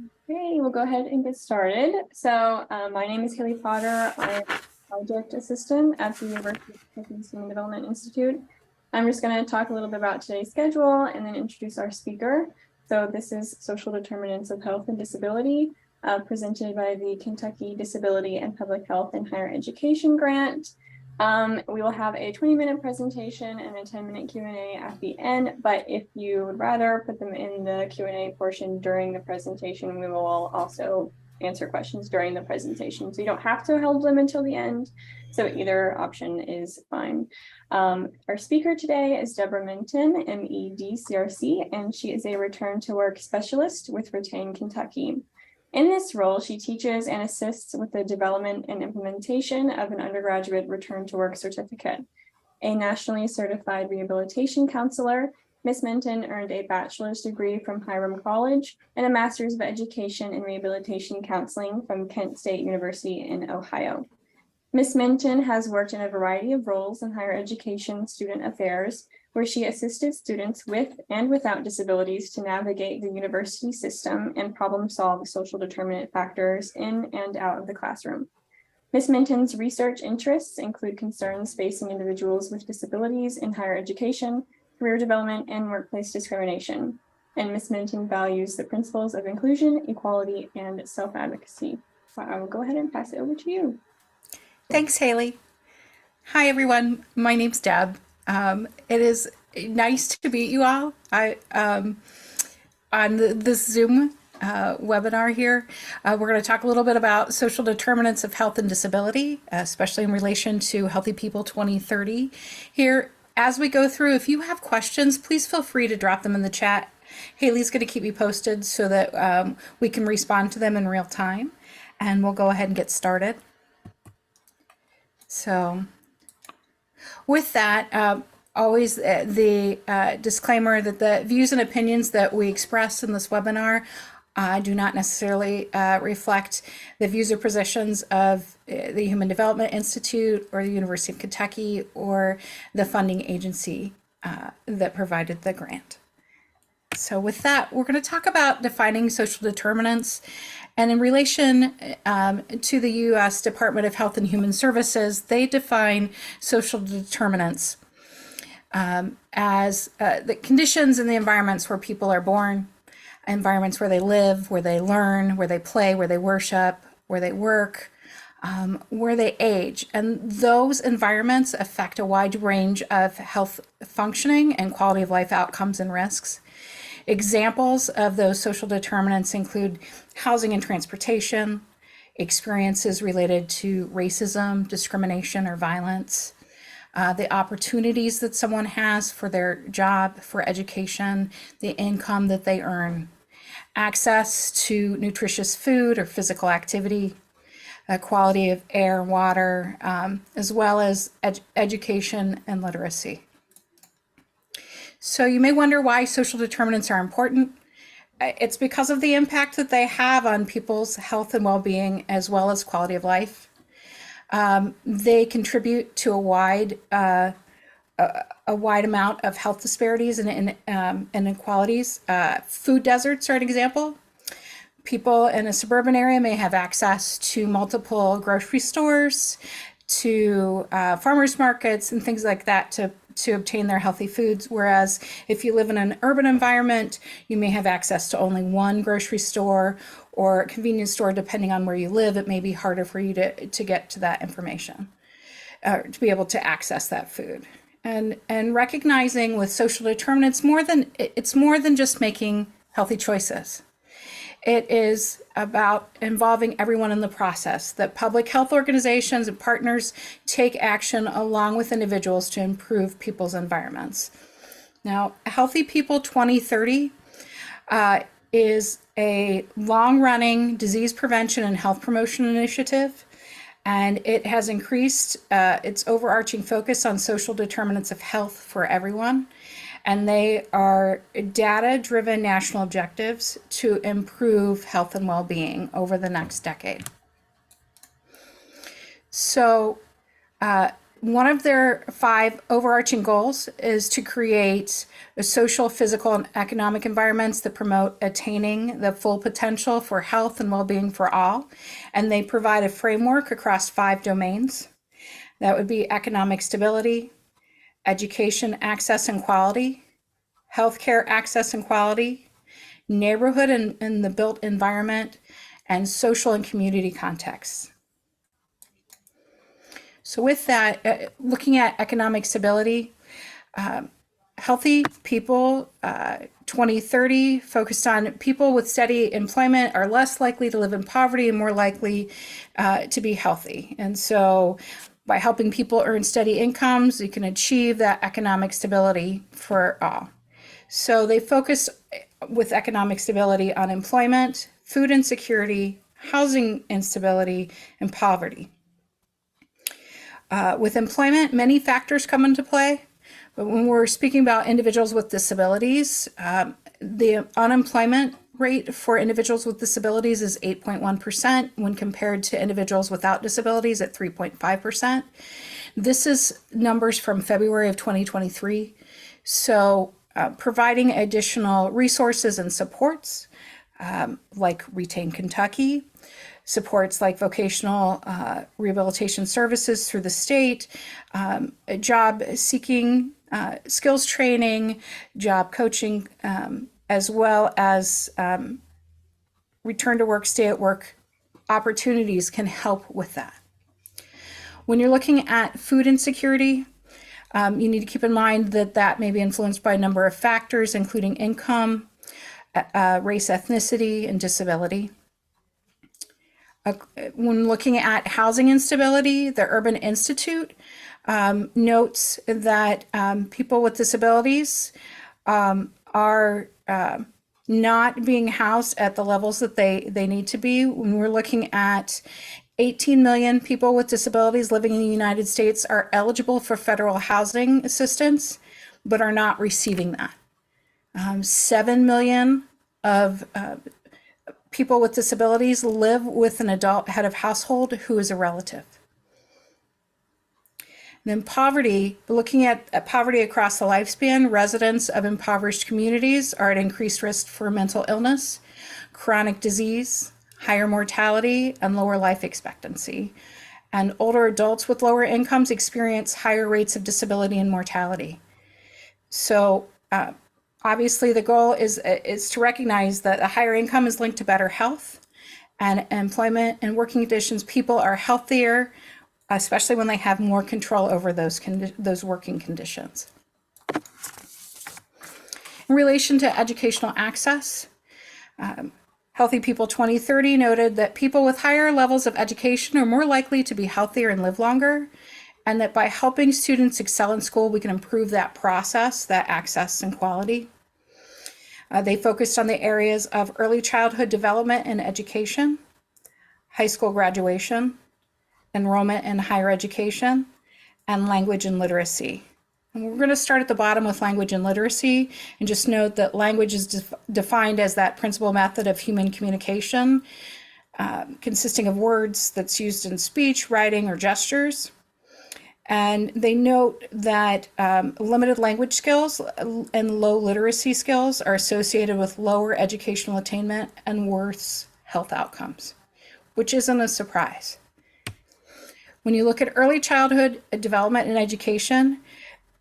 Okay, we'll go ahead and get started. So my name is Haley Potter. I am a project assistant at the University of Kentucky Human Development Institute. I'm just going to talk a little bit about today's schedule and then introduce our speaker. So this is Social Determinants of Health and Disability, presented by the Kentucky Disability and Public Health and Higher Education Grant. We will have a 20-minute presentation and a 10-minute Q&A at the end, but if you would rather put them in the Q&A portion during the presentation, we will also answer questions during the presentation. So you don't have to hold them until the end. So either option is fine. Our speaker today is Deborah Minton, M.ED CRC, and she is a return to work specialist with Retain Kentucky. In this role, she teaches and assists with the development and implementation of an undergraduate return to work certificate. A nationally certified rehabilitation counselor, Ms. Minton earned a bachelor's degree from Hiram College and a master's of education in rehabilitation counseling from Kent State University in Ohio. Ms. Minton has worked in a variety of roles in higher education student affairs, where she assisted students with and without disabilities to navigate the university system and problem solve social determinant factors in and out of the classroom. Ms. Minton's research interests include concerns facing individuals with disabilities in higher education, career development, and workplace discrimination. And Ms. Minton values the principles of inclusion, equality, and self-advocacy. So I will go ahead and pass it over to you. Thanks, Haley. Hi, everyone. My name's Deb. It is nice to meet you all on this Zoom webinar here. We're going to talk a little bit about social determinants of health and disability, especially in relation to Healthy People 2030 here. As we go through, if you have questions, please feel free to drop them in the chat. Haley's going to keep you posted so that we can respond to them in real time, and we'll go ahead and get started. So with that, always the disclaimer that the views and opinions that we express in this webinar do not necessarily reflect the views or positions of the Human Development Institute or the University of Kentucky or the funding agency that provided the grant. So with that, we're going to talk about defining social determinants. And in relation to the U.S. Department of Health and Human Services, they define social determinants as the conditions and the environments where people are born, environments where they live, where they learn, where they play, where they worship, where they work, where they age. And those environments affect a wide range of health functioning and quality of life outcomes and risks. Examples of those social determinants include housing and transportation, experiences related to racism, discrimination, or violence, the opportunities that someone has for their job, for education, the income that they earn, access to nutritious food or physical activity, quality of air, water, as well as education and literacy. So you may wonder why social determinants are important. It's because of the impact that they have on people's health and well-being, as well as quality of life. They contribute to a wide amount of health disparities and inequalities. Food deserts are an example. People in a suburban area may have access to multiple grocery stores, to farmers markets and things like that to obtain their healthy foods. Whereas if you live in an urban environment, you may have access to only one grocery store or a convenience store. Depending on where you live, it may be harder for you to get to that information, to be able to access that food. And recognizing with social determinants, it's more than just making healthy choices. It is about involving everyone in the process, that public health organizations and partners take action along with individuals to improve people's environments. Now, Healthy People 2030 is a long-running disease prevention and health promotion initiative, and it has increased its overarching focus on social determinants of health for everyone. And they are data-driven national objectives to improve health and well-being over the next decade. So one of their 5 overarching goals is to create a social, physical, and economic environments that promote attaining the full potential for health and well-being for all. And they provide a framework across 5 domains. That would be economic stability, education access and quality, healthcare access and quality, neighborhood and the built environment, and social and community contexts. So with that, looking at economic stability, Healthy People 2030 focused on people with steady employment are less likely to live in poverty and more likely to be healthy. And so by helping people earn steady incomes, you can achieve that economic stability for all. So they focus with economic stability on employment, food insecurity, housing instability, and poverty. With employment, many factors come into play, but when we're speaking about individuals with disabilities, the unemployment rate for individuals with disabilities is 8.1% when compared to individuals without disabilities at 3.5%. This is numbers from February of 2023. So providing additional resources and supports like Retain Kentucky, supports like vocational rehabilitation services through the state, job seeking, skills training, job coaching, as well as return to work, stay at work opportunities can help with that. When you're looking at food insecurity, you need to keep in mind that that may be influenced by a number of factors, including income, race, ethnicity, and disability. When looking at housing instability, the Urban Institute notes that people with disabilities are not being housed at the levels that they need to be. When we're looking at 18 million people with disabilities living in the United States are eligible for federal housing assistance, but are not receiving that. 7 million of people with disabilities live with an adult head of household who is a relative. And then poverty, looking at poverty across the lifespan, residents of impoverished communities are at increased risk for mental illness, chronic disease, higher mortality, and lower life expectancy. And older adults with lower incomes experience higher rates of disability and mortality. So obviously, the goal is to recognize that a higher income is linked to better health and employment and working conditions. People are healthier, especially when they have more control over those working conditions. In relation to educational access, Healthy People 2030 noted that people with higher levels of education are more likely to be healthier and live longer, and that by helping students excel in school, we can improve that process, that access and quality. They focused on the areas of early childhood development and education, high school graduation, enrollment in higher education, and language and literacy. And we're going to start at the bottom with language and literacy, and just note that language is defined as that principal method of human communication, consisting of words that's used in speech, writing, or gestures. And they note that limited language skills and low literacy skills are associated with lower educational attainment and worse health outcomes, which isn't a surprise. When you look at early childhood development and education,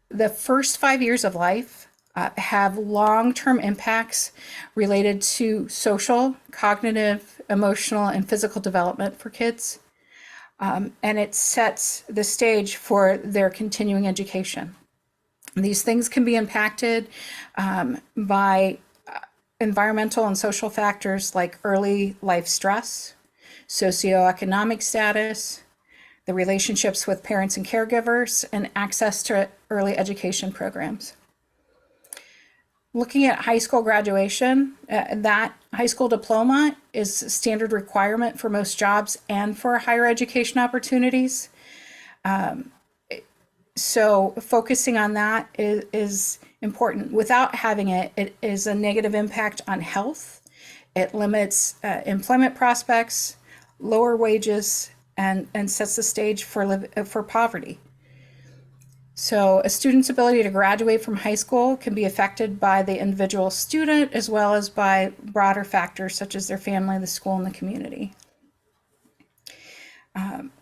the first 5 years of life have long-term impacts related to social, cognitive, emotional, and physical development for kids. And it sets the stage for their continuing education. These things can be impacted by environmental and social factors like early life stress, socioeconomic status, the relationships with parents and caregivers, and access to early education programs. Looking at high school graduation, that high school diploma is a standard requirement for most jobs and for higher education opportunities. So focusing on that is important. Without having it, it is a negative impact on health. It limits employment prospects, lower wages, and sets the stage for poverty. So a student's ability to graduate from high school can be affected by the individual student as well as by broader factors such as their family, the school, and the community.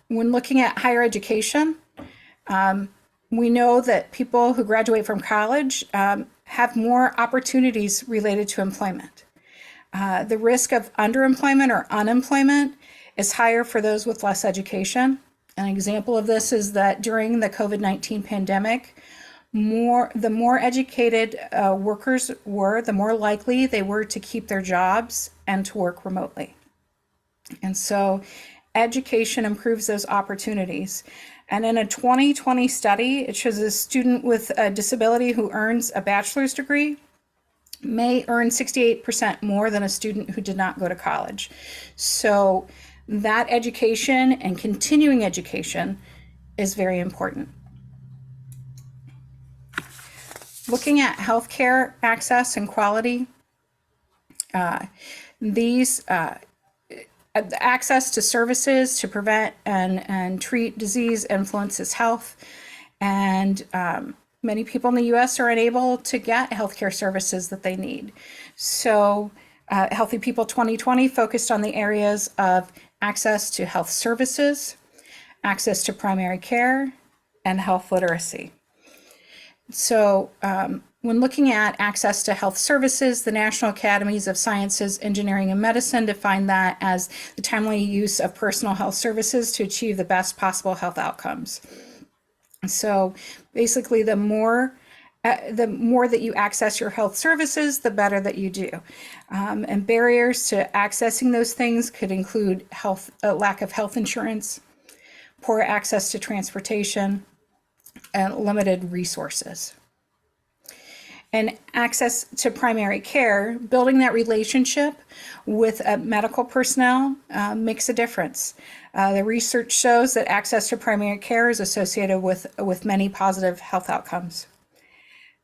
When looking at higher education, we know that people who graduate from college have more opportunities related to employment. The risk of underemployment or unemployment is higher for those with less education. An example of this is that during the COVID-19 pandemic, the more educated workers were, the more likely they were to keep their jobs and to work remotely. And so education improves those opportunities. And in a 2020 study, it shows a student with a disability who earns a bachelor's degree may earn 68% more than a student who did not go to college. So that education and continuing education is very important. Looking at healthcare access and quality, access to services to prevent and treat disease influences health, and many people in the U.S. are unable to get healthcare services that they need. So Healthy People 2020 focused on the areas of access to health services, access to primary care, and health literacy. So when looking at access to health services, the National Academies of Sciences, Engineering, and Medicine define that as the timely use of personal health services to achieve the best possible health outcomes. So basically, the more that you access your health services, the better that you do. And barriers to accessing those things could include lack of health insurance, poor access to transportation, and limited resources. And access to primary care, building that relationship with medical personnel makes a difference. The research shows that access to primary care is associated with many positive health outcomes.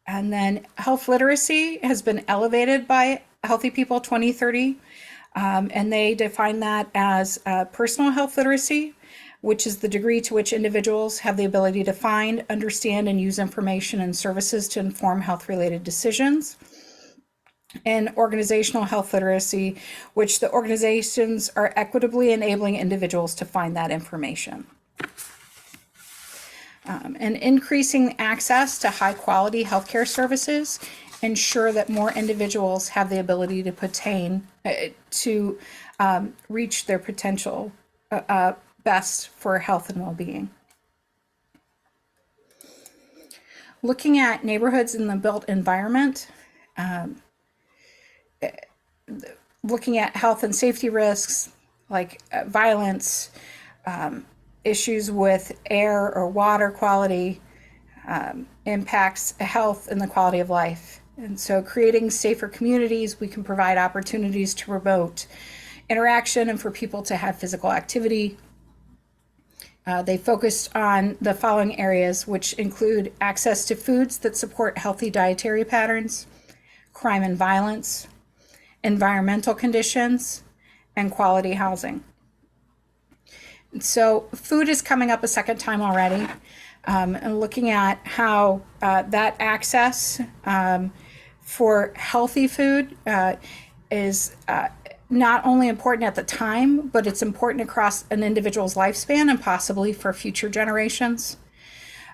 And then health literacy has been elevated by Healthy People 2030, and they define that as personal health literacy, which is the degree to which individuals have the ability to find, understand, and use information and services to inform health-related decisions. And organizational health literacy, which the organizations are equitably enabling individuals to find that information. And increasing access to high-quality healthcare services ensure that more individuals have the ability to reach their potential best for health and well-being. Looking at neighborhoods in the built environment, looking at health and safety risks like violence, issues with air or water quality, impacts health and the quality of life. And so creating safer communities, we can provide opportunities to promote interaction and for people to have physical activity. They focused on the following areas, which include access to foods that support healthy dietary patterns, crime and violence, environmental conditions, and quality housing. So food is coming up a second time already, and looking at how that access for healthy food is not only important at the time, but it's important across an individual's lifespan and possibly for future generations.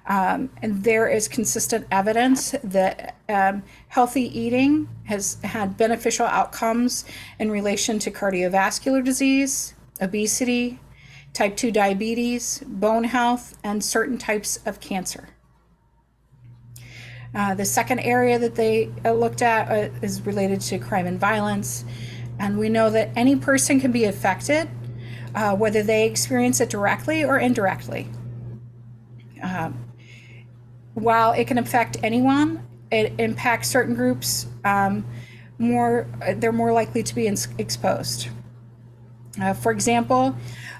And there is consistent evidence that healthy eating has had beneficial outcomes in relation to cardiovascular disease, obesity, type 2 diabetes, bone health, and certain types of cancer. The second area that they looked at is related to crime and violence. And we know that any person can be affected, whether they experience it directly or indirectly. While it can affect anyone, it impacts certain groups more. They're more likely to be exposed. For example,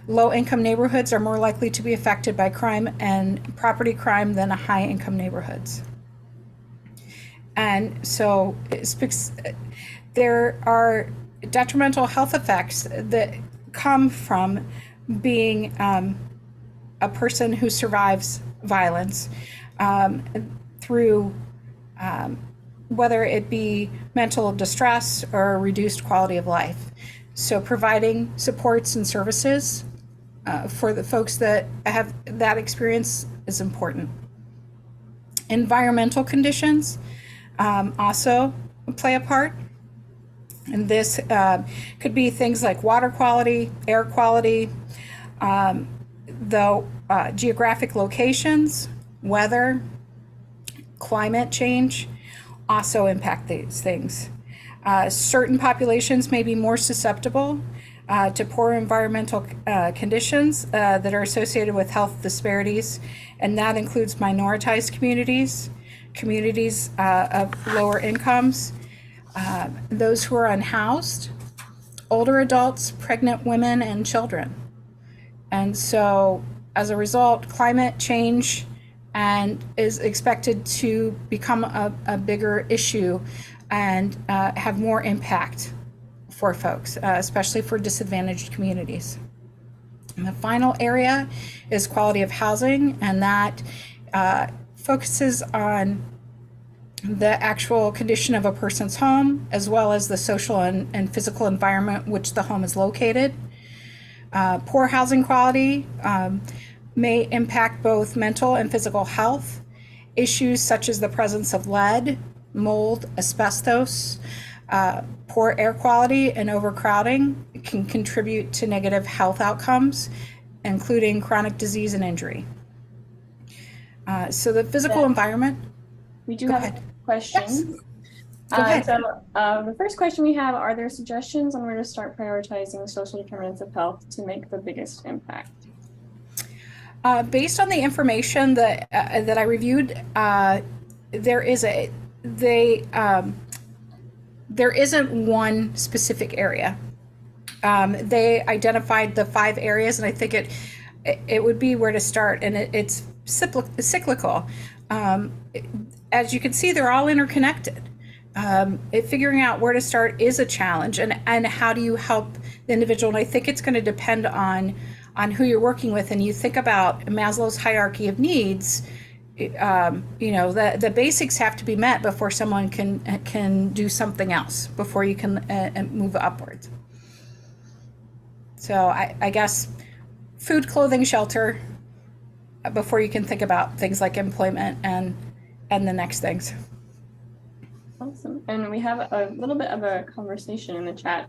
low-income neighborhoods are more likely to be affected by crime and property crime than high-income neighborhoods. And so there are detrimental health effects that come from being a person who survives violence. through whether it be mental distress or reduced quality of life. So providing supports and services for the folks that have that experience is important. Environmental conditions also play a part. And this could be things like water quality, air quality, geographic locations, weather, climate change also impact these things. Certain populations may be more susceptible to poor environmental conditions that are associated with health disparities, and that includes minoritized communities, communities of lower incomes, those who are unhoused, older adults, pregnant women, and children. And so, as a result, climate change and is expected to become a bigger issue and have more impact for folks, especially for disadvantaged communities. And the final area is quality of housing, and that focuses on the actual condition of a person's home, as well as the social and physical environment which the home is located. Poor housing quality may impact both mental and physical health. Issues such as the presence of lead, mold, asbestos, poor air quality, and overcrowding can contribute to negative health outcomes, including chronic disease and injury. So the physical environment. We do Go have ahead. questions. Yes. Go ahead. The first question we have, are there suggestions on where to start prioritizing social determinants of health to make the biggest impact? Based on the information that I reviewed, there isn't one specific area. They identified the 5 areas, and I think it would be where to start, and it's cyclical. As you can see, they're all interconnected. Figuring out where to start is a challenge, and how do you help the individual? And I think it's going to depend on who you're working with. And you think about Maslow's hierarchy of needs. The basics have to be met before someone can do something else, before you can move upwards. So I guess food, clothing, shelter, before you can think about things like employment and the next things. Awesome. And we have a little bit of a conversation in the chat.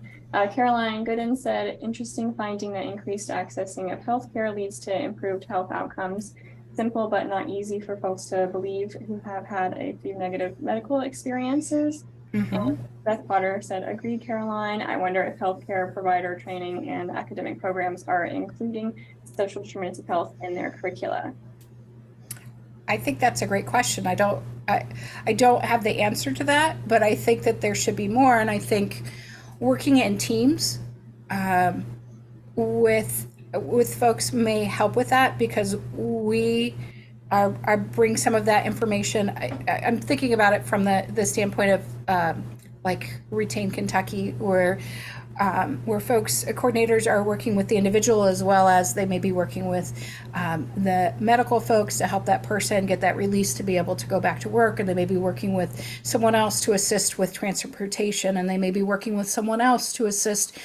Caroline Gooden said, interesting finding that increased accessing of healthcare leads to improved health outcomes. Simple but not easy for folks to believe who have had a few negative medical experiences. Mm-hmm. And Beth Potter said, agreed, Caroline. I wonder if healthcare provider training and academic programs are including social determinants of health in their curricula. I think that's a great question. I don't have the answer to that, but I think that there should be more. And I think working in teams with folks may help with that, because we are bring some of that information. I'm thinking about it from the standpoint of like Retain Kentucky, where folks, coordinators are working with the individual, as well as they may be working with the medical folks to help that person get that release to be able to go back to work. And they may be working with someone else to assist with transportation, and they may be working with someone else to assist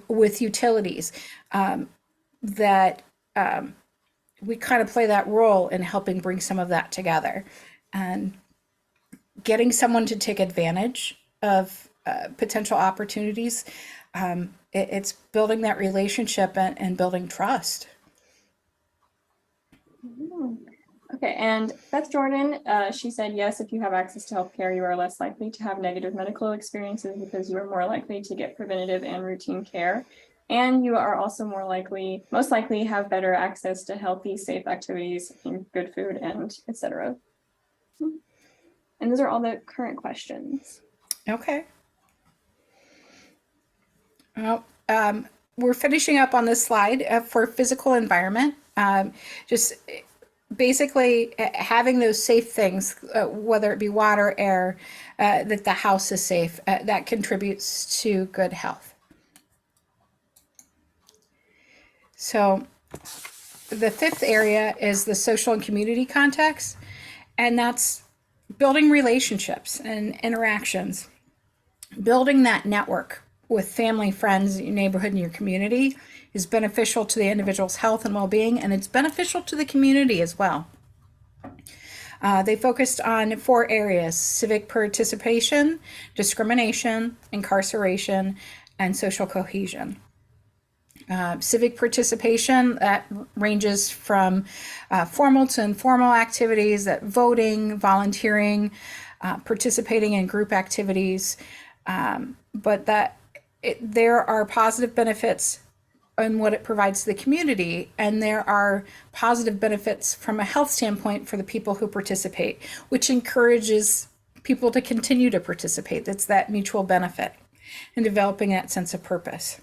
with utilities. We kind of play that role in helping bring some of that together, and getting someone to take advantage of potential opportunities. It's building that relationship and building trust. Okay, and Beth Jordan, she said, yes, if you have access to healthcare, you are less likely to have negative medical experiences because you are more likely to get preventative and routine care. And you are also most likely have better access to healthy, safe activities and good food and etc. And those are all the current questions. Okay. Well, we're finishing up on this slide for physical environment. Just basically having those safe things, whether it be water, air, that the house is safe, that contributes to good health. So the 5th area is the social and community context. And that's building relationships and interactions, building that network with family, friends, your neighborhood, and your community is beneficial to the individual's health and well-being, and it's beneficial to the community as well. They focused on 4 areas: civic participation, discrimination, incarceration, and social cohesion. Civic participation, that ranges from formal to informal activities, that voting, volunteering, participating in group activities, but there are positive benefits in what it provides to the community, and there are positive benefits from a health standpoint for the people who participate, which encourages people to continue to participate. That's that mutual benefit and developing that sense of purpose.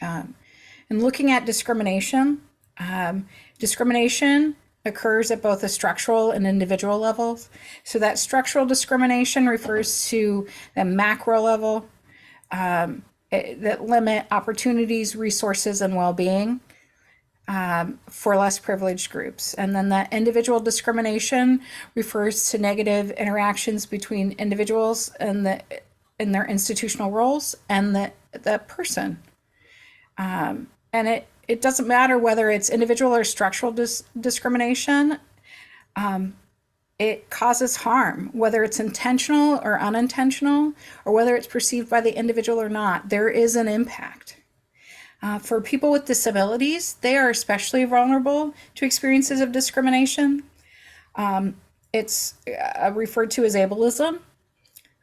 And looking at discrimination, discrimination occurs at both a structural and individual levels. So that structural discrimination refers to the macro level that limit opportunities, resources, and well-being for less privileged groups. And then that individual discrimination refers to negative interactions between individuals and in their institutional roles and the person. And it doesn't matter whether it's individual or structural discrimination. It causes harm, whether it's intentional or unintentional, or whether it's perceived by the individual or not. There is an impact. For people with disabilities, they are especially vulnerable to experiences of discrimination. It's referred to as ableism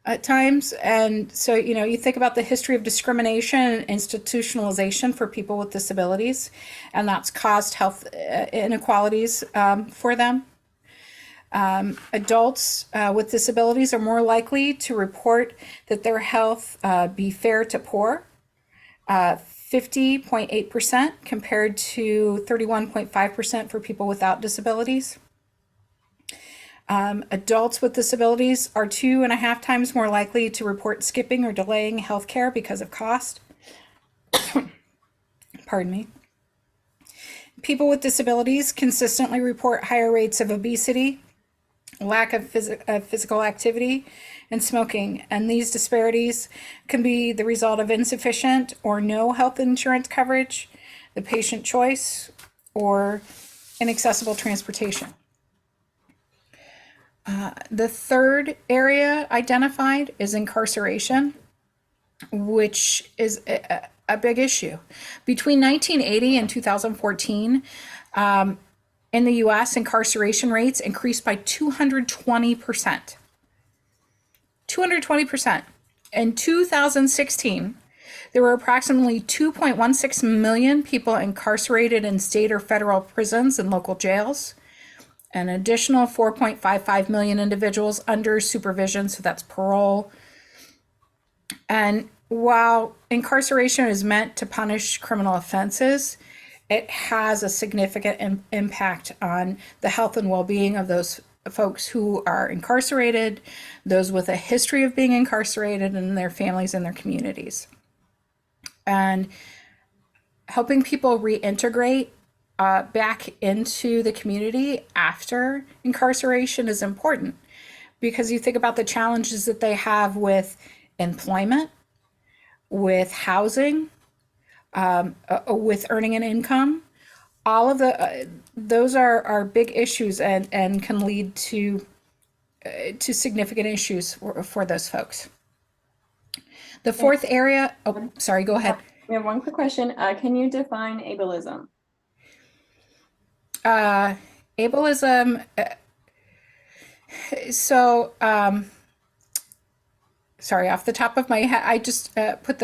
at times. And so, you think about the history of discrimination and institutionalization for people with disabilities, and that's caused health inequalities for them. Adults with disabilities are more likely to report that their health be fair to poor, 50.8% compared to 31.5% for people without disabilities. Adults with disabilities are 2.5 times more likely to report skipping or delaying health care because of cost. Pardon me. People with disabilities consistently report higher rates of obesity, lack of physical activity, and smoking. And these disparities can be the result of insufficient or no health insurance coverage, the patient choice, or inaccessible transportation. The third area identified is incarceration, which is a big issue. Between 1980 and 2014, in the US, incarceration rates increased by 220%. 220%. In 2016, there were approximately 2.16 million people incarcerated in state or federal prisons and local jails. An additional 4.55 million individuals under supervision, so that's parole. And while incarceration is meant to punish criminal offenses, it has a significant impact on the health and well-being of those folks who are incarcerated, those with a history of being incarcerated, and their families and their communities. And helping people reintegrate back into the community after incarceration is important, because you think about the challenges that they have with employment, with housing, with earning an income. All of those are big issues and can lead to significant issues for those folks. The fourth area, oh, sorry, go ahead. We have one quick question. Can you define ableism? Ableism, sorry, off the top of my head, I just put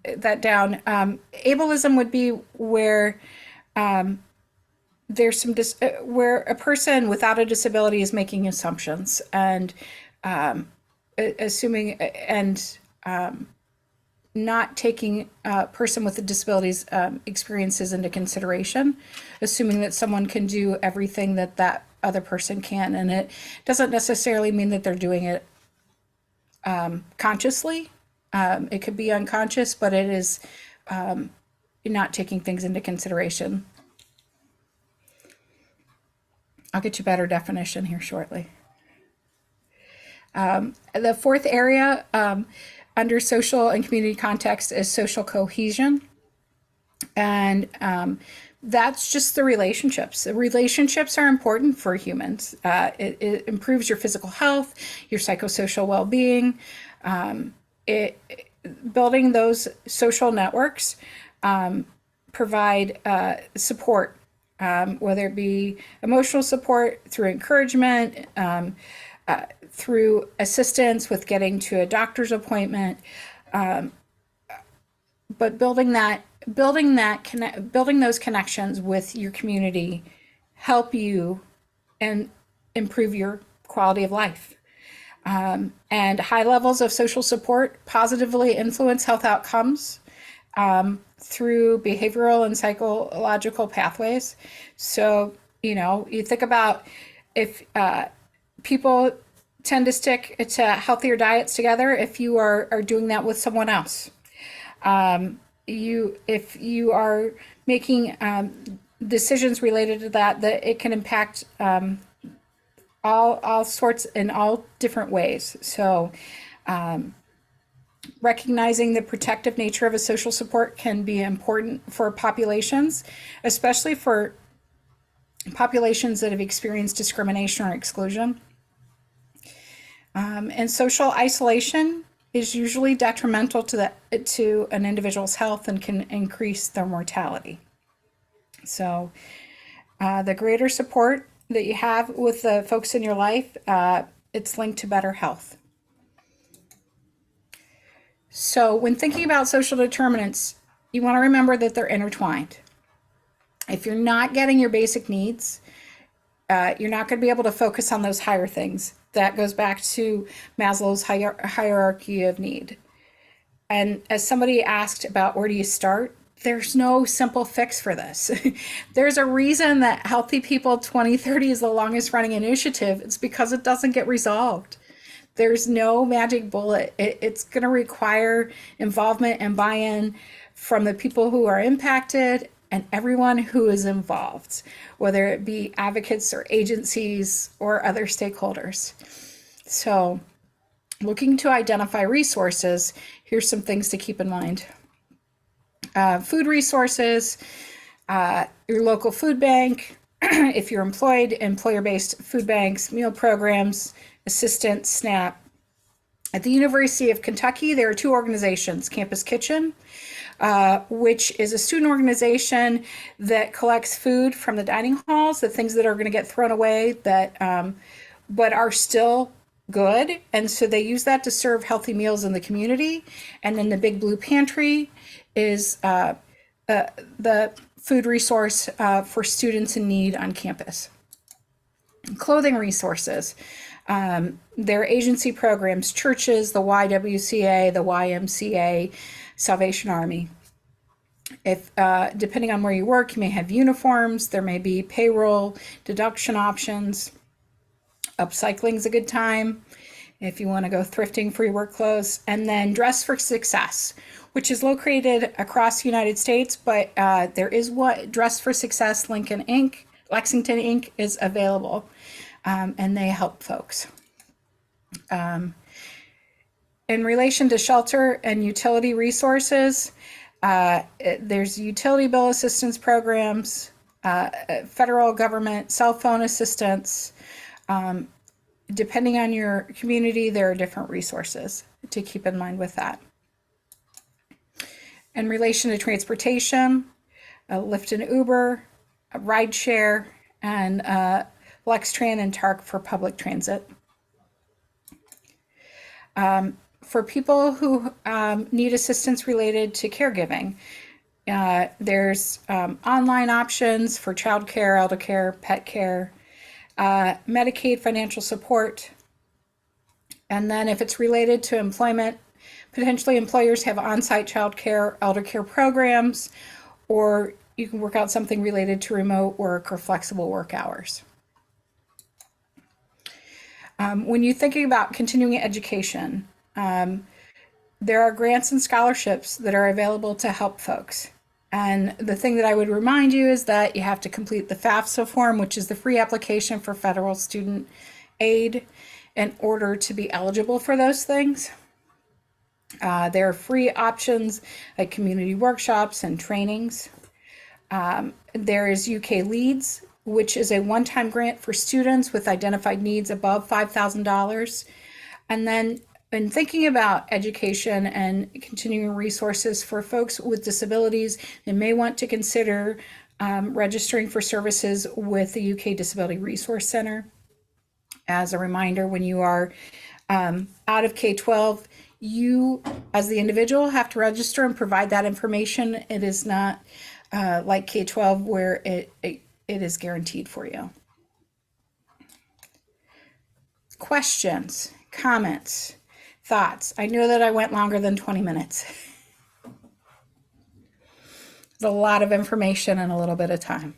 that down. Ableism would be where there's some where a person without a disability is making assumptions and assuming and not taking a person with a disability's experiences into consideration, assuming that someone can do everything that other person can. And it doesn't necessarily mean that they're doing it consciously. It could be unconscious, but it is not taking things into consideration. I'll get you a better definition here shortly. The fourth area under social and community context is social cohesion. And that's just the relationships. The relationships are important for humans. It improves your physical health, your psychosocial well-being. Building those social networks provide support, whether it be emotional support through encouragement, through assistance with getting to a doctor's appointment, but building those connections with your community help you and improve your quality of life. And high levels of social support positively influence health outcomes through behavioral and psychological pathways. So, you think about if people tend to stick to healthier diets together if you are doing that with someone else. If you are making decisions related to that it can impact all sorts in all different ways. So recognizing the protective nature of a social support can be important for populations, especially for populations that have experienced discrimination or exclusion. And social isolation is usually detrimental to an individual's health and can increase their mortality. So the greater support that you have with the folks in your life, it's linked to better health. So when thinking about social determinants, you want to remember that they're intertwined. If you're not getting your basic needs, you're not going to be able to focus on those higher things. That goes back to Maslow's hierarchy of need. And as somebody asked about where do you start, there's no simple fix for this. There's a reason that Healthy People 2030 is the longest running initiative. It's because it doesn't get resolved. There's no magic bullet. It's going to require involvement and buy-in from the people who are impacted and everyone who is involved, whether it be advocates or agencies or other stakeholders. So looking to identify resources, here's some things to keep in mind. Food resources, your local food bank, if you're employed, employer-based food banks, meal programs, assistance, SNAP. At the University of Kentucky, there are two organizations, Campus Kitchen, which is a student organization that collects food from the dining halls, the things that are going to get thrown away that but are still good. And so they use that to serve healthy meals in the community. And then the Big Blue Pantry is the food resource for students in need on campus. Clothing resources. Their agency programs, churches, the YWCA, the YMCA, Salvation Army. If depending on where you work, you may have uniforms, there may be payroll, deduction options. Upcycling is a good time if you want to go thrifting for your work clothes. And then Dress for Success, which is located across the United States, but there is what Dress for Success Lexington Inc. is available, and they help folks. In relation to shelter and utility resources, there's utility bill assistance programs, federal government cell phone assistance. Depending on your community, there are different resources to keep in mind with that. In relation to transportation, Lyft and Uber, rideshare, and LexTran and TARC for public transit. For people who need assistance related to caregiving, there's online options for childcare, elder care, pet care, Medicaid financial support. And then if it's related to employment, potentially employers have on-site childcare, elder care programs, or you can work out something related to remote work or flexible work hours. When you're thinking about continuing education, there are grants and scholarships that are available to help folks. And the thing that I would remind you is that you have to complete the FAFSA form, which is the free application for federal student aid, in order to be eligible for those things. There are free options like community workshops and trainings. There is UK Leads, which is a one-time grant for students with identified needs above $5,000. And then in thinking about education and continuing resources for folks with disabilities, they may want to consider registering for services with the UK Disability Resource Center. As a reminder, when you are out of K-12, you as the individual have to register and provide that information. It is not like K-12 where it is guaranteed for you. Questions, comments, thoughts? I know that I went longer than 20 minutes. It's a lot of information in a little bit of time.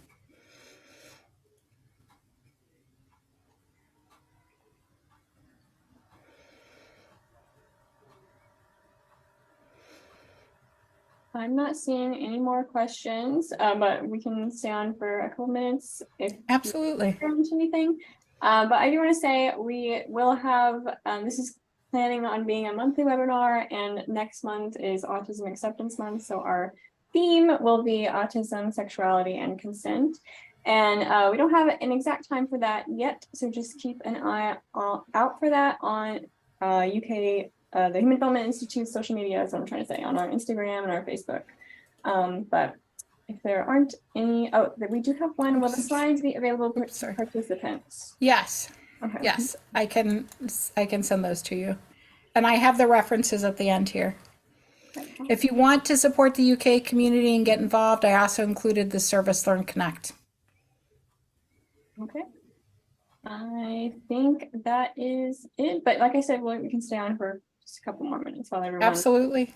I'm not seeing any more questions, but we can stay on for a couple minutes if Absolutely. there's anything. But I do want to say we will have, this is planning on being a monthly webinar, and next month is Autism Acceptance Month. So our theme will be autism, sexuality, and consent. And we don't have an exact time for that yet. So just keep an eye out for that on UK the Human Development Institute's social media, is what I'm trying to say, on our Instagram and our Facebook. But if there aren't any, we do have one. Will the slides be available for participants? Yes. Okay. Yes, I can send those to you. And I have the references at the end here. Okay. If you want to support the UK community and get involved, I also included the Service Learn Connect. Okay. I think that is it. But like I said, we can stay on for just a couple more minutes while everyone. Absolutely.